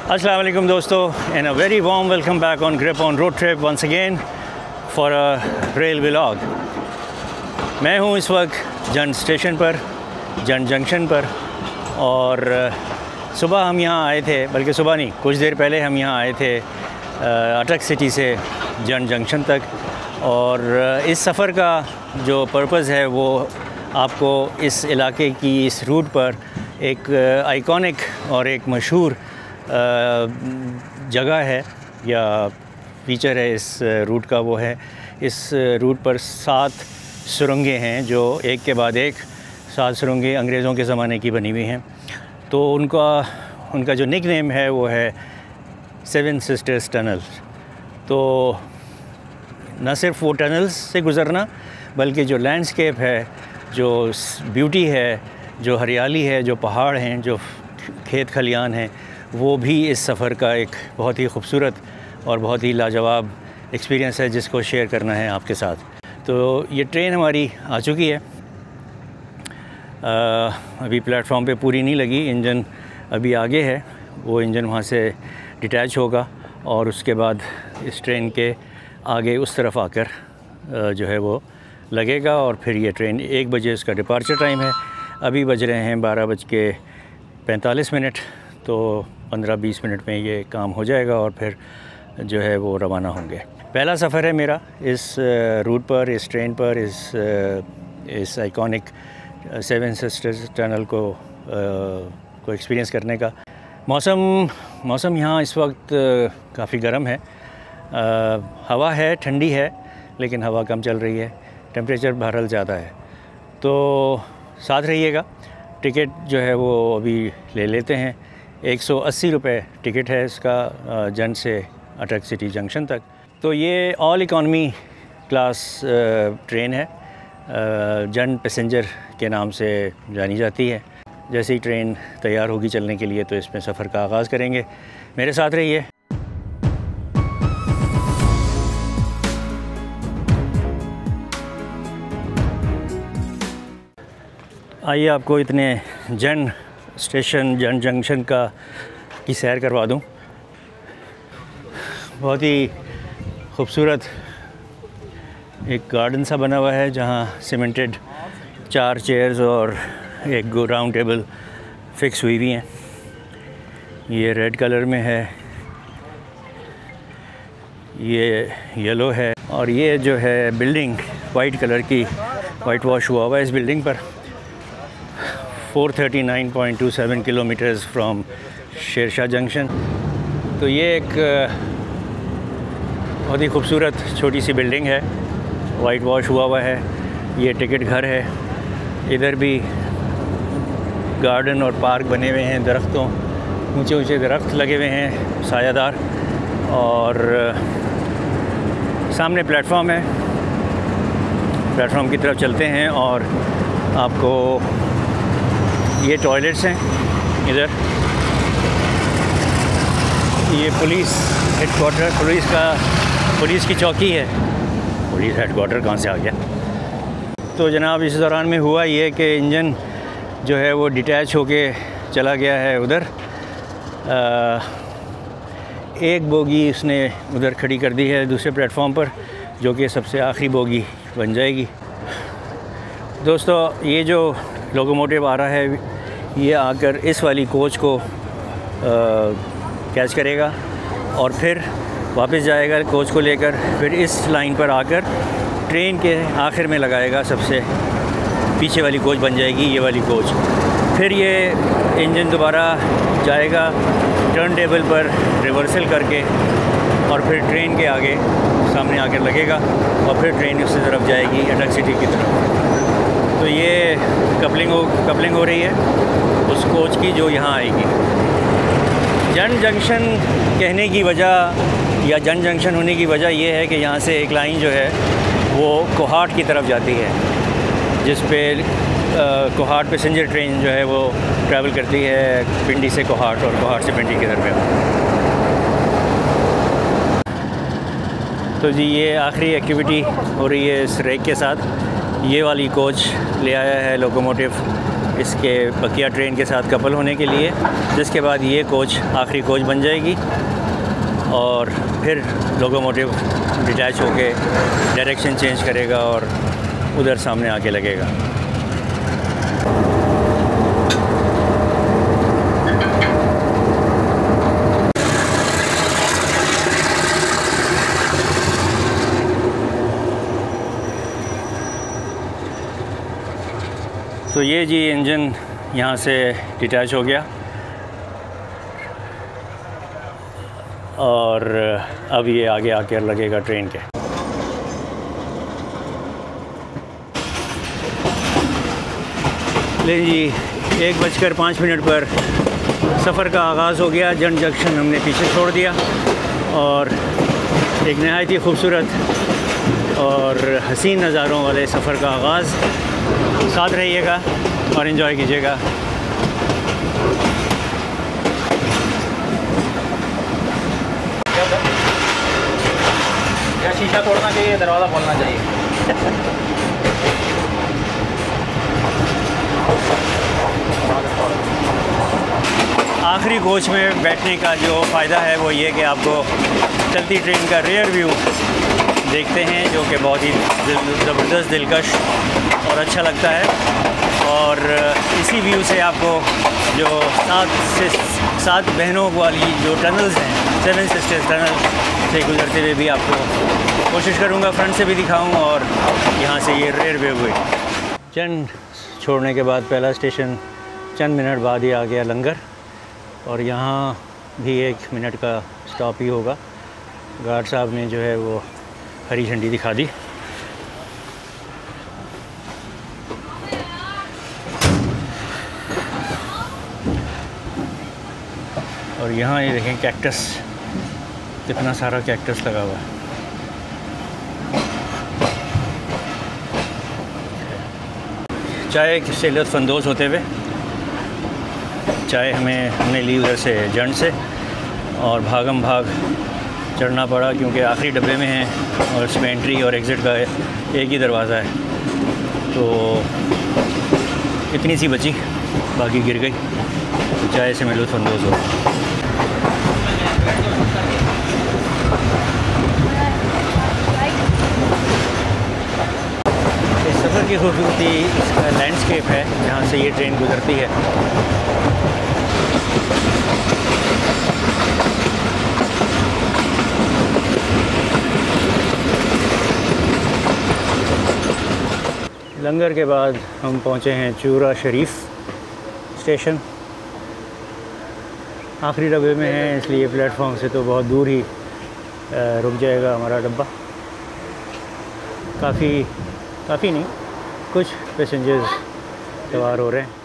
अस्सलाम वालेकुम दोस्तों, and a very warm welcome back on grip on road trip once again for a rail vlog. मैं हूँ इस वक्त जन स्टेशन पर, जन जंक्शन पर, और सुबह हम यहाँ आए थे, बल्कि सुबह नहीं, कुछ देर पहले हम यहाँ आए थे अटक सिटी से जन जंक्शन तक। और इस सफ़र का जो पर्पज़ है वो आपको इस इलाके की, इस रूट पर एक आइकॉनिक और एक मशहूर जगह है या फीचर है इस रूट का, वो है इस रूट पर 7 सुरंगें हैं जो एक के बाद एक 7 सुरंगें अंग्रेज़ों के ज़माने की बनी हुई हैं। तो उनका जो निक नेम है वो है 7 सिस्टर्स टनल। तो न सिर्फ वो टनल्स से गुज़रना, बल्कि जो लैंडस्केप है, जो ब्यूटी है, जो हरियाली है, जो पहाड़ हैं, जो खेत खलियान हैं, वो भी इस सफ़र का एक बहुत ही खूबसूरत और बहुत ही लाजवाब एक्सपीरियंस है जिसको शेयर करना है आपके साथ। तो ये ट्रेन हमारी आ चुकी है। अभी प्लेटफॉर्म पे पूरी नहीं लगी, इंजन अभी आगे है, वो इंजन वहाँ से डिटैच होगा और उसके बाद इस ट्रेन के आगे उस तरफ आकर जो है वो लगेगा। और फिर ये ट्रेन 1 बजे इसका डिपार्चर टाइम है। अभी बज रहे हैं 12:45, तो 15-20 मिनट में ये काम हो जाएगा और फिर जो है वो रवाना होंगे। पहला सफ़र है मेरा इस रूट पर, इस ट्रेन पर, इस आइकॉनिक 7 सिस्टर्स टनल को एक्सपीरियंस करने का। मौसम यहाँ इस वक्त काफ़ी गर्म है। हवा है, ठंडी है, लेकिन हवा कम चल रही है। टेम्परेचर बहरहाल ज़्यादा है। तो साथ रहिएगा। टिकट जो है वो अभी ले लेते हैं। 180 रुपये टिकट है इसका जन से अटक सिटी जंक्शन तक। तो ये ऑल इकॉनमी क्लास ट्रेन है, जन पैसेंजर के नाम से जानी जाती है। जैसे ही ट्रेन तैयार होगी चलने के लिए तो इसमें सफ़र का आगाज़ करेंगे। मेरे साथ रहिए। आइए आपको इतने जन स्टेशन, जन जंक्शन की सैर करवा दूं। बहुत ही खूबसूरत एक गार्डन सा बना हुआ है जहां सीमेंटेड 4 चेयर्स और एक राउंड टेबल फिक्स हुई हुई हैं। ये रेड कलर में है, ये येलो है, और ये जो है बिल्डिंग वाइट कलर की, वाइट वॉश हुआ हुआ है इस बिल्डिंग पर। 439.27 किलोमीटर्स फ्रॉम शेरशाह जंक्शन। तो ये एक बहुत ही खूबसूरत छोटी सी बिल्डिंग है, वाइट वॉश हुआ हुआ है। ये टिकट घर है। इधर भी गार्डन और पार्क बने हुए हैं, दरख्तों, ऊंचे ऊंचे दरख्त लगे हुए हैं सायादार। और सामने प्लेटफॉर्म है। प्लेटफॉर्म की तरफ चलते हैं और आपको ये टॉयलेट्स हैं इधर। ये पुलिस हेडक्वार्टर, पुलिस की चौकी है। पुलिस हेडक्वार्टर कहाँ से आ गया? तो जनाब इस दौरान में हुआ ये कि इंजन जो है वो डिटैच होके चला गया है उधर। एक बोगी उसने उधर खड़ी कर दी है दूसरे प्लेटफॉर्म पर, जो कि सबसे आखिरी बोगी बन जाएगी। दोस्तों ये जो लोकोमोटिव आ रहा है ये आकर इस वाली कोच को कैच करेगा और फिर वापस जाएगा कोच को लेकर। फिर इस लाइन पर आकर ट्रेन के आखिर में लगाएगा, सबसे पीछे वाली कोच बन जाएगी ये वाली कोच। फिर ये इंजन दोबारा जाएगा टर्न टेबल पर रिवर्सल करके और फिर ट्रेन के आगे सामने आकर लगेगा और फिर ट्रेन उसी तरफ जाएगी, अटक सिटी की तरफ। तो ये कपलिंग हो रही है उस कोच की जो यहाँ आएगी। जन जंक्शन कहने की वजह या जन जंक्शन होने की वजह ये है कि यहाँ से एक लाइन जो है वो कोहाट की तरफ जाती है, जिस पे कोहाट पैसेंजर ट्रेन जो है वो ट्रैवल करती है पिंडी से कोहाट और कोहाट से पिंडी की तरफ। तो जी ये आखिरी एक्टिविटी हो रही है इस रेक के साथ। ये वाली कोच ले आया है लोकोमोटिव इसके बकिया ट्रेन के साथ कपल होने के लिए, जिसके बाद ये कोच आखिरी कोच बन जाएगी और फिर लोकोमोटिव डिटैच होके डायरेक्शन चेंज करेगा और उधर सामने आके लगेगा। तो ये जी इंजन यहाँ से डिटैच हो गया और अब ये आगे आकर लगेगा ट्रेन के। ले जी 1:05 पर सफ़र का आगाज़ हो गया। जन जंक्शन हमने पीछे छोड़ दिया और एक नहायत ही खूबसूरत और हसीन नज़ारों वाले सफ़र का आगाज़। साथ रहिएगा और इन्जॉय कीजिएगा। या शीशा तोड़ना चाहिए, दरवाज़ा खोलना चाहिए। आखिरी कोच में बैठने का जो फ़ायदा है वो ये कि आपको चलती ट्रेन का रियर व्यू देखते हैं, जो कि बहुत ही ज़बरदस्त, दिलकश और अच्छा लगता है। और इसी व्यू से आपको जो 7 बहनों वाली जो टनल्स हैं, 7 सिस्टर्स टनल से गुजरते हुए भी आपको कोशिश करूँगा फ्रंट से भी दिखाऊँ और यहाँ से ये रेयर व्यू हुई। चंद छोड़ने के बाद पहला स्टेशन चंद मिनट बाद ही आ गया लंगर, और यहाँ भी 1 मिनट का स्टॉप ही होगा। गार्ड साहब ने जो है वो हरी झंडी दिखा दी। और यहाँ ये देखें कैक्टस, कितना सारा कैक्टस लगा हुआ है। चाय से लुत्फ़अंदोज़ होते हुए चाय हमने ली उधर से जंड से, और भागम भाग चढ़ना पड़ा क्योंकि आखिरी डब्बे में हैं और इसमें एंट्री और एग्ज़िट का एक ही दरवाज़ा है। तो इतनी सी बची, बाकी गिर गई। तो चाय से मैं लुत्फ़अंदोज़ हो। इस सफ़र की खूबसूरती इसका लैंडस्केप है जहाँ से ये ट्रेन गुज़रती है। लंगर के बाद हम पहुँचे हैं चूरा शरीफ स्टेशन। आखिरी डब्बे में है, इसलिए प्लेटफॉर्म से तो बहुत दूर ही रुक जाएगा हमारा डब्बा। काफ़ी नहीं, कुछ पैसेंजर्स सवार हो रहे हैं।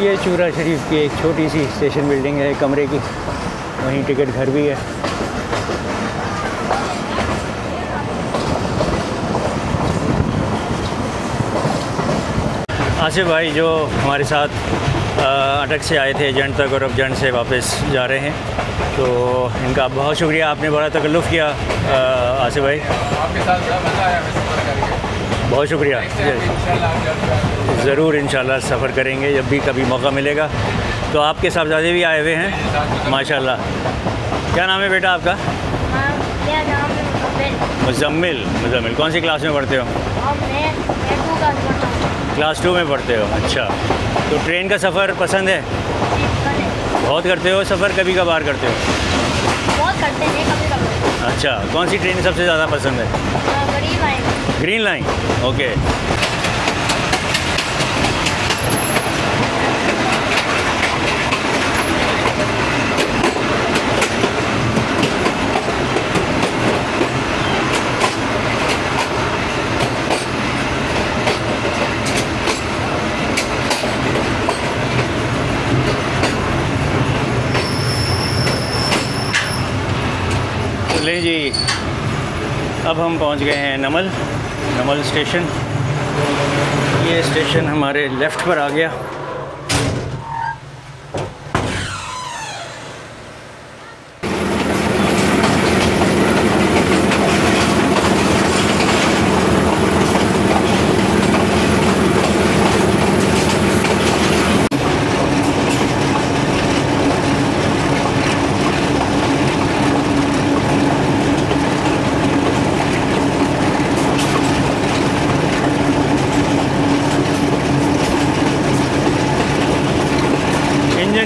ये चूरा शरीफ की एक छोटी सी स्टेशन बिल्डिंग है, कमरे की, वहीं टिकट घर भी है। आसिफ भाई जो हमारे साथ अटक से आए थे जंड तक और अब जंड से वापस जा रहे हैं, तो इनका बहुत शुक्रिया, आपने बड़ा तकल्लुफ़ किया आसिफ भाई। आपके साथ मज़ा आया सफ़र करके, बहुत शुक्रिया। ज़रूर इंशाल्लाह सफ़र करेंगे जब भी कभी मौका मिलेगा। तो आपके साहबजादे भी आए हुए हैं माशाल्लाह। क्या नाम है बेटा आपका? मेरा नाम है मुज़म्मिल। कौन सी क्लास में पढ़ते हो? मैं 2 क्लास पढ़ता हूँ। क्लास 2 में पढ़ते हो, अच्छा। तो ट्रेन का सफ़र पसंद है? बहुत करते हो सफ़र, कभी कभार करते हो? बहुत करते हैं, कभी कभी। अच्छा, कौन सी ट्रेन सबसे ज़्यादा पसंद है? Green line, okay. ले जी, अब हम पहुंच गए हैं नमल स्टेशन। ये स्टेशन हमारे लेफ़्ट पर आ गया।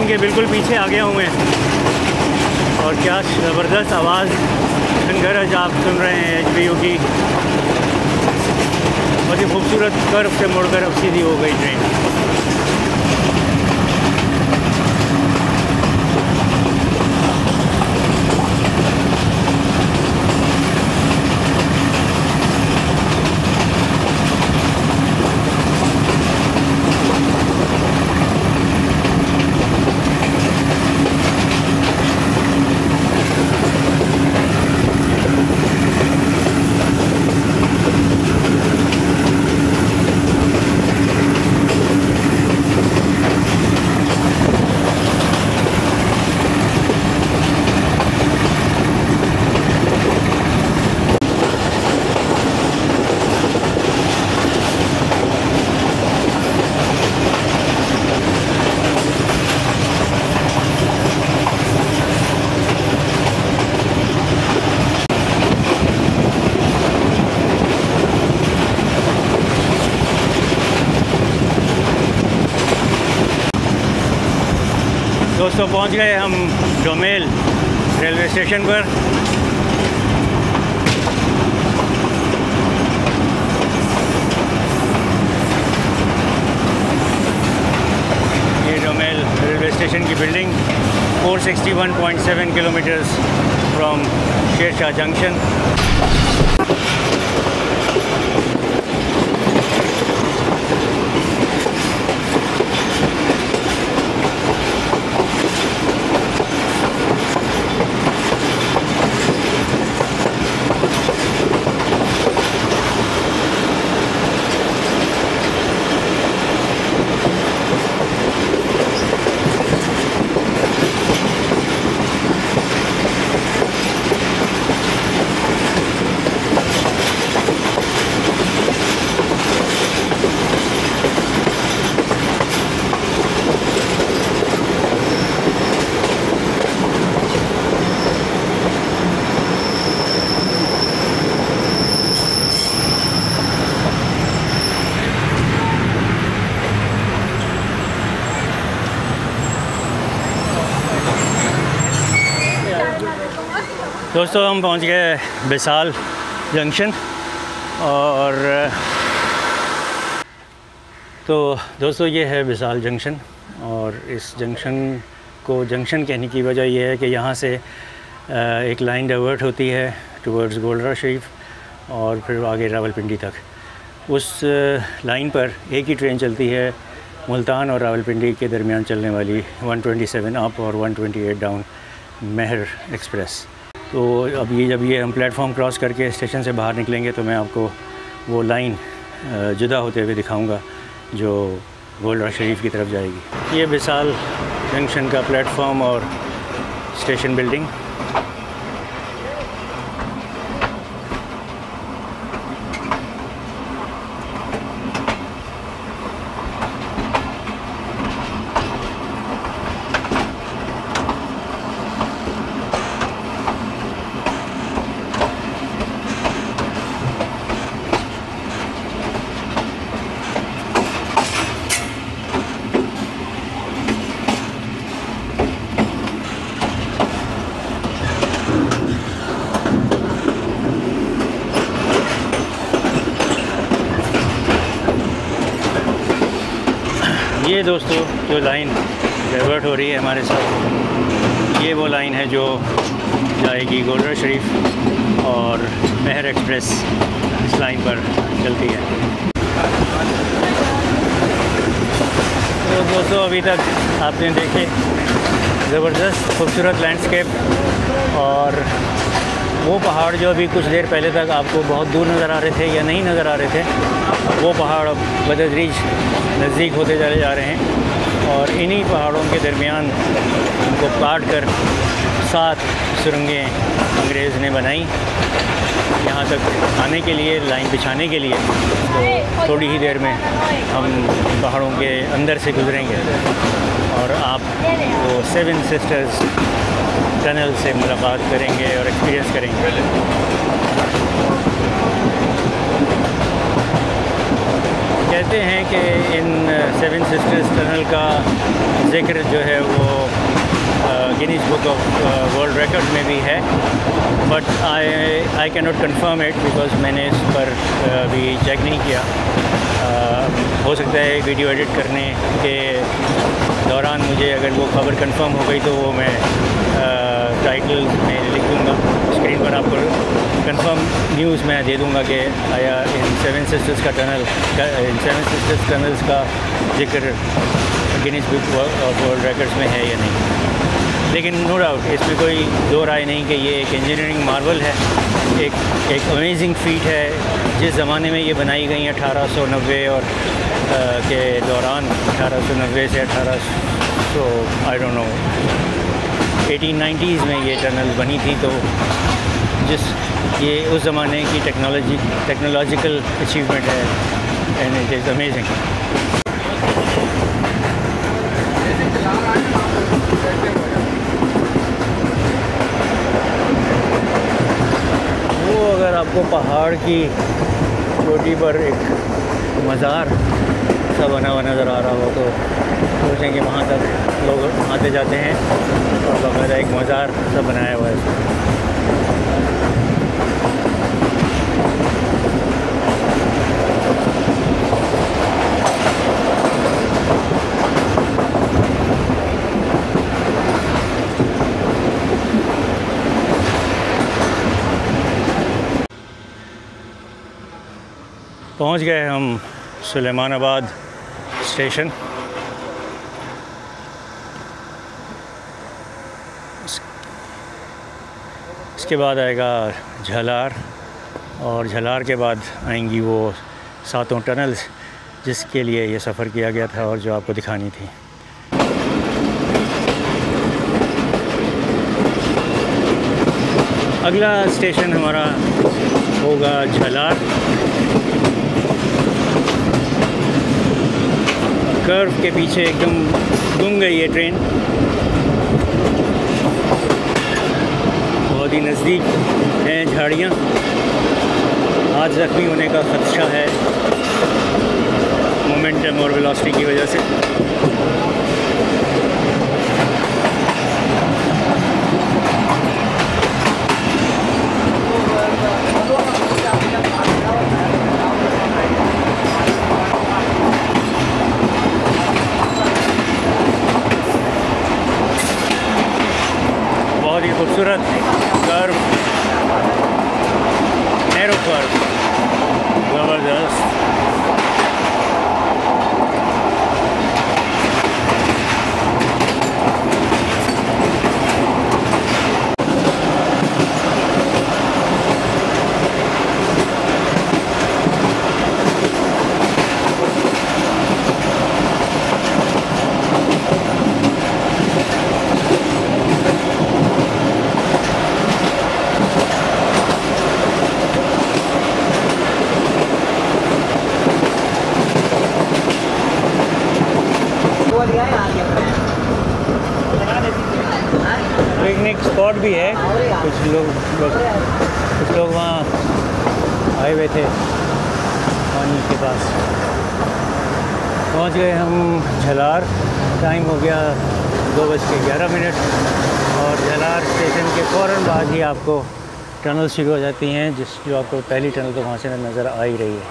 के बिल्कुल पीछे आ गया हूँ मैं, और क्या ज़बरदस्त आवाज़ गरज आप सुन रहे हैं HBU की। बहुत ही खूबसूरत कर्व से मुड़कर अब सीधी हो गई ट्रेन। दोस्तों पहुंच गए हम डोमेल रेलवे स्टेशन पर। ये डोमेल रेलवे स्टेशन की building 461.7 kilometres from Shershah junction. दोस्तों हम पहुंच गए बिसाल जंक्शन। और तो दोस्तों ये है बिसाल जंक्शन, और इस जंक्शन को जंक्शन कहने की वजह यह है कि यहाँ से एक लाइन डाइवर्ट होती है टुवर्ड्स गोल्डरा शरीफ और फिर आगे रावलपिंडी तक। उस लाइन पर एक ही ट्रेन चलती है मुल्तान और रावलपिंडी के दरमियान चलने वाली 127 अप और 128 डाउन मेहर एक्सप्रेस। तो अब ये जब हम प्लेटफॉर्म क्रॉस करके स्टेशन से बाहर निकलेंगे तो मैं आपको वो लाइन जुदा होते हुए दिखाऊंगा जो गोल्डरा शरीफ की तरफ जाएगी। ये बिसाल जंक्शन का प्लेटफॉर्म और स्टेशन बिल्डिंग। ये दोस्तों जो लाइन डाइवर्ट हो रही है हमारे साथ, ये वो लाइन है जो जाएगी गोल्डरा शरीफ और मेहर एक्सप्रेस इस लाइन पर चलती है। तो दोस्तों अभी तक आपने देखे ज़बरदस्त खूबसूरत लैंडस्केप और वो पहाड़ जो अभी कुछ देर पहले तक आपको बहुत दूर नज़र आ रहे थे या नहीं नज़र आ रहे थे, वो पहाड़ अब बतदरीज नज़दीक होते चले जा रहे हैं। और इन्हीं पहाड़ों के दरमियान उनको काट कर 7 सुरंगें अंग्रेज़ ने बनाई यहाँ तक आने के लिए, लाइन बिछाने के लिए। तो थोड़ी ही देर में हम पहाड़ों के अंदर से गुजरेंगे और आप वो 7 सिस्टर्स टनल से मुलाकात करेंगे और एक्सपीरियंस करेंगे। कहते हैं कि इन 7 सिस्टर्स टनल का ज़िक्र जो है वो Guinness book of world record में भी है, but I can not confirm it because मैंने इस पर अभी चेक नहीं किया। हो सकता है वीडियो एडिट करने के दौरान मुझे अगर वो खबर कंफर्म हो गई तो वो मैं टाइटल में लिख दूँगा, स्क्रीन पर आपको कंफर्म न्यूज़ मैं दे दूँगा कि आया इन 7 सिस्टर्स टनल्स का जिक्र Guinness book of world records में है या नहीं। लेकिन नो डाउट इसमें कोई दो राय नहीं कि ये एक इंजीनियरिंग मार्वल है, एक अमेजिंग फीट है। जिस ज़माने में ये बनाई गई 1890 और के दौरान, 1890 से 1800 आई डोंट नो 1890s में ये टनल बनी थी। तो ये उस ज़माने की टेक्नोलॉजिकल अचीवमेंट है एंड इट इज़ अमेजिंग। वो अगर आपको पहाड़ की चोटी पर एक मज़ार सा बना हुआ नज़र आ रहा हो तो सोचें कि वहाँ तक लोग आते जाते हैं और बाकायदा एक मज़ार सा बनाया हुआ है। पहुंच गए हम सुलेमानाबाद स्टेशन। इसके बाद आएगा झलार और झलार के बाद आएंगी वो 7 टनल्स जिसके लिए ये सफ़र किया गया था और जो आपको दिखानी थी। अगला स्टेशन हमारा होगा झलार। कर्व के पीछे एकदम गुम गई है ट्रेन, बहुत ही नज़दीक हैं झाड़ियाँ। आज ज़ख्मी होने का ख़दशा है मोमेंटम और वेलोसिटी की वजह से। बहुत ही खूबसूरत कर्व, नैरो कर्व, ज़बरदस्त। पिकनिक स्पॉट भी है, कुछ लोग वहाँ आए हुए थे पानी के पास। पहुँच गए हम झलार। टाइम हो गया 2:11 और झलार स्टेशन के फ़ौरन बाद ही आपको टनल शुरू हो जाती हैं, जो आपको पहली टनल तो वहाँ से नज़र आ ही रही है।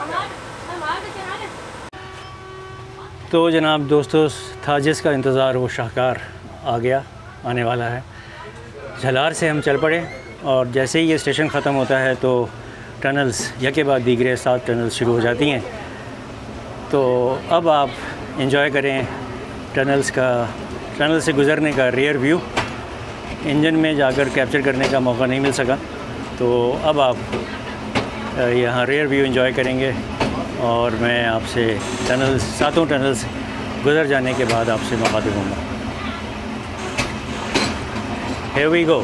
तो जनाब दोस्तों, था जिसका इंतज़ार वो शाहकार आ गया, आने वाला है। झलार से हम चल पड़े और जैसे ही ये स्टेशन ख़त्म होता है तो टनल्स यके बाद दीगरे 7 टनल्स शुरू हो जाती हैं। तो अब आप एंजॉय करें टनल से गुज़रने का रियर व्यू। इंजन में जाकर कैप्चर करने का मौका नहीं मिल सका, तो अब आप यहाँ रेयर व्यू एंजॉय करेंगे और मैं आपसे सातों टनल्स गुजर जाने के बाद आपसे मुखातिब हूँगा। Here we go.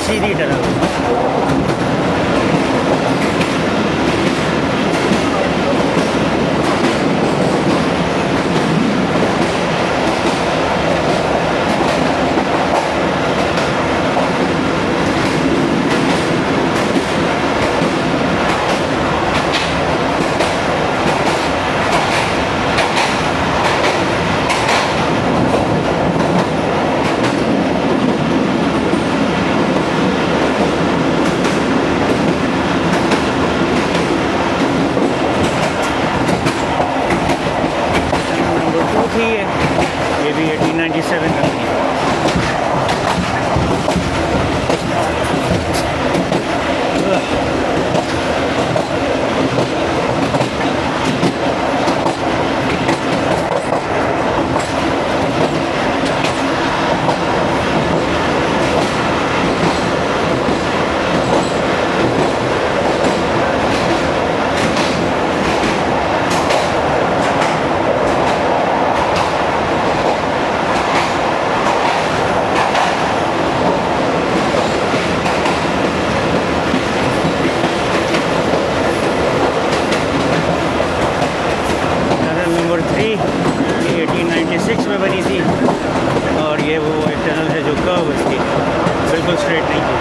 Sidhi tunnel. ये भी 1897 का थी। नंबर 3 ये 1896 में बनी थी और ये वो एक टनल है जो कर्व इसकी बिल्कुल स्ट्रेट नहीं थी।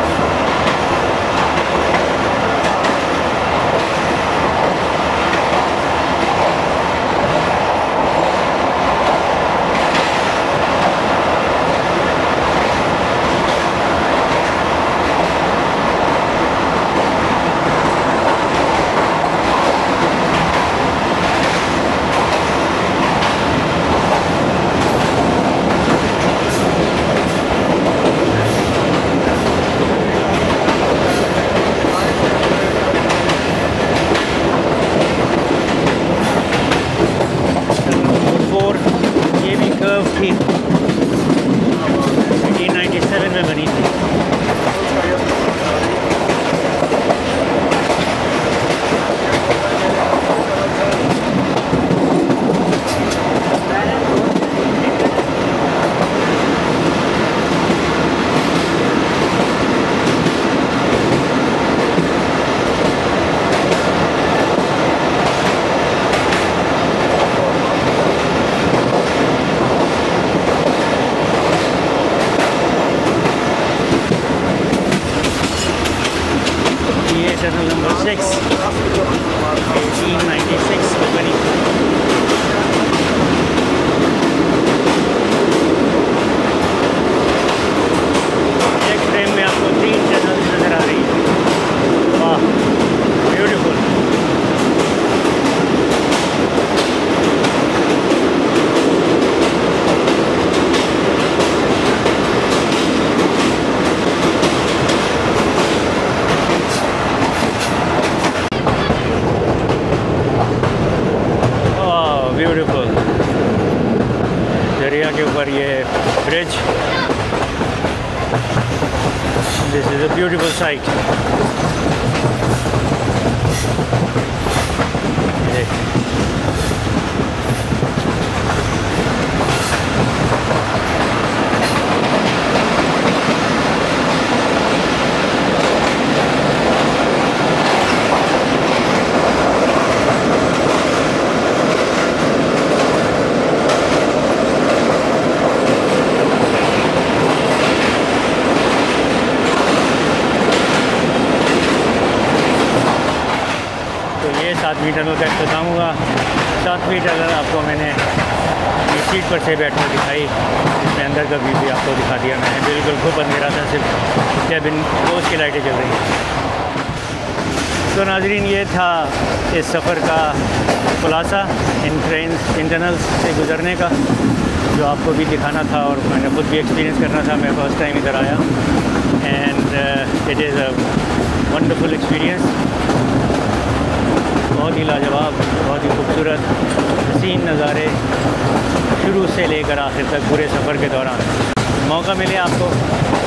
ये भी कर्व थी 1897 में बनी थी। टनल नंबर 6 1896 में बनी। एक फ्रेम में आपको 3 टनल नजर आ रही है। वाह beautiful. This is a beautiful sight. सातवीं टनल का इख्तिताम हुआ। सातवीं टनल आपको मैंने ये सीट पर से बैठकर दिखाई, इसमें अंदर का व्यू भी आपको दिखा दिया मैंने। बिल्कुल खूब अंधेरा था, सिर्फ कैबिन क्लोज की लाइटें जल रही हैं। तो नाज़रीन, ये था इस सफ़र का खुलासा इन टनल्स से गुज़रने का, जो आपको भी दिखाना था और मैंने खुद भी एक्सपीरियंस करना था। मैं फ़र्स्ट टाइम इधर आया and it is a wonderful experience. बहुत ही लाजवाब, बहुत ही खूबसूरत हसीन नज़ारे शुरू से लेकर आखिर तक पूरे सफ़र के दौरान। मौका मिले आपको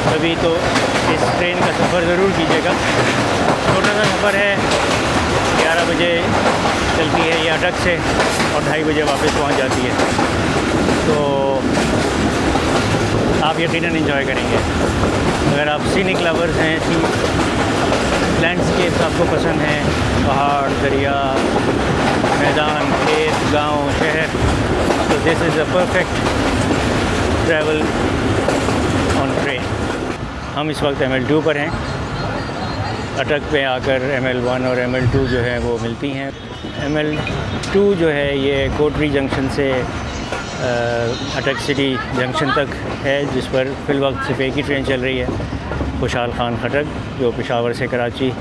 कभी तो इस ट्रेन का सफ़र ज़रूर कीजिएगा। छोटा सा सफ़र है, 11 बजे चलती है ये अटक से और 2:30 बजे वापस पहुंच जाती है। तो आप यकीनन एंजॉय करेंगे। अगर आप सीनिक लवर्स हैं, लैंडस्केप्स आपको पसंद हैं, पहाड़, दरिया, मैदान, खेत, गांव, शहर, तो this is a perfect travel on train. हम इस वक्त ML2 पर हैं। अटक पे आकर ML1 और ML2 जो है वो मिलती हैं। ML2 जो है ये कोटरी जंक्शन से अटक सिटी जंक्शन तक है, जिस पर फ़िलवक्त सिर्फ एक ही ट्रेन चल रही है, खुशहाल खान खटक, जो पेशावर से कराची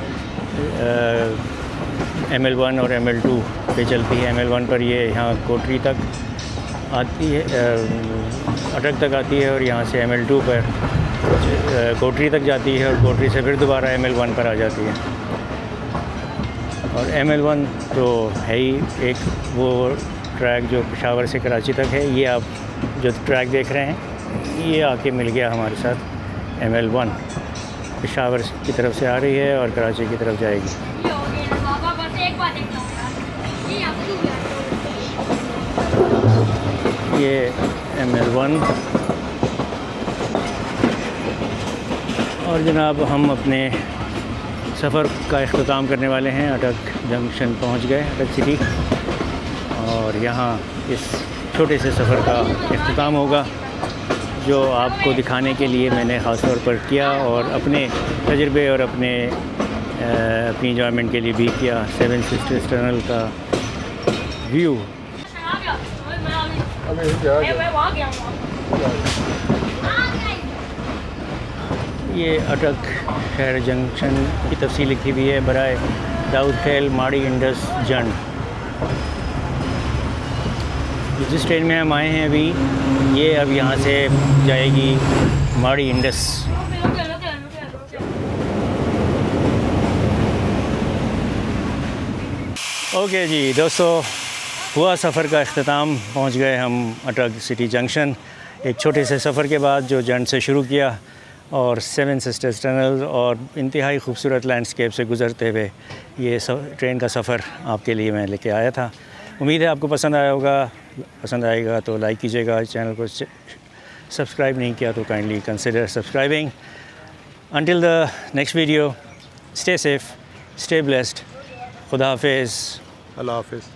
ML1 और ML2 पे चलती है। ML1 पर ये यहाँ कोटरी तक आती है, अटक तक आती है, और यहाँ से ML2 पर कोटरी तक जाती है और कोटरी से फिर दोबारा ML1 पर आ जाती है। और ML1 तो है ही एक वो ट्रैक जो पेशावर से कराची तक है। ये आप जो ट्रैक देख रहे हैं, ये आके मिल गया हमारे साथ। ML1 पेशावर की तरफ से आ रही है और कराची की तरफ जाएगी। ये ML1 और जनाब हम अपने सफ़र का इख्तिताम करने वाले हैं। अटक जंक्शन पहुंच गए, अटक सिटी, और यहाँ इस छोटे से सफ़र का इख्तिताम होगा, जो आपको दिखाने के लिए मैंने ख़ास तौर पर किया और अपने तजुर्बे और अपनी इंजॉयमेंट के लिए भी किया। 7 सिस्टर्स टनल का व्यू। ये अटक शहर जंक्शन की तफसील लिखी हुई है, बराए दाऊद खेल माड़ी इंडस जंड। जिस ट्रेन में हम आए हैं अभी, ये अब यहाँ से जाएगी माड़ी इंडस। ओके जी दोस्तों, हुआ सफ़र का इख्तिताम। पहुँच गए हम अटक सिटी जंक्शन। एक छोटे से सफ़र के बाद जो जंड से शुरू किया और 7 सिस्टर्स टनल और इंतहाई खूबसूरत लैंडस्केप से गुज़रते हुए ये ट्रेन का सफ़र आपके लिए मैं लेके आया था। उम्मीद है आपको पसंद आया होगा। पसंद आएगा तो लाइक कीजिएगा। चैनल को सब्सक्राइब नहीं किया तो kindly consider subscribing. Until the next video, stay safe, stay blessed. खुदा हाफिज़। अल्लाह हाफिज़।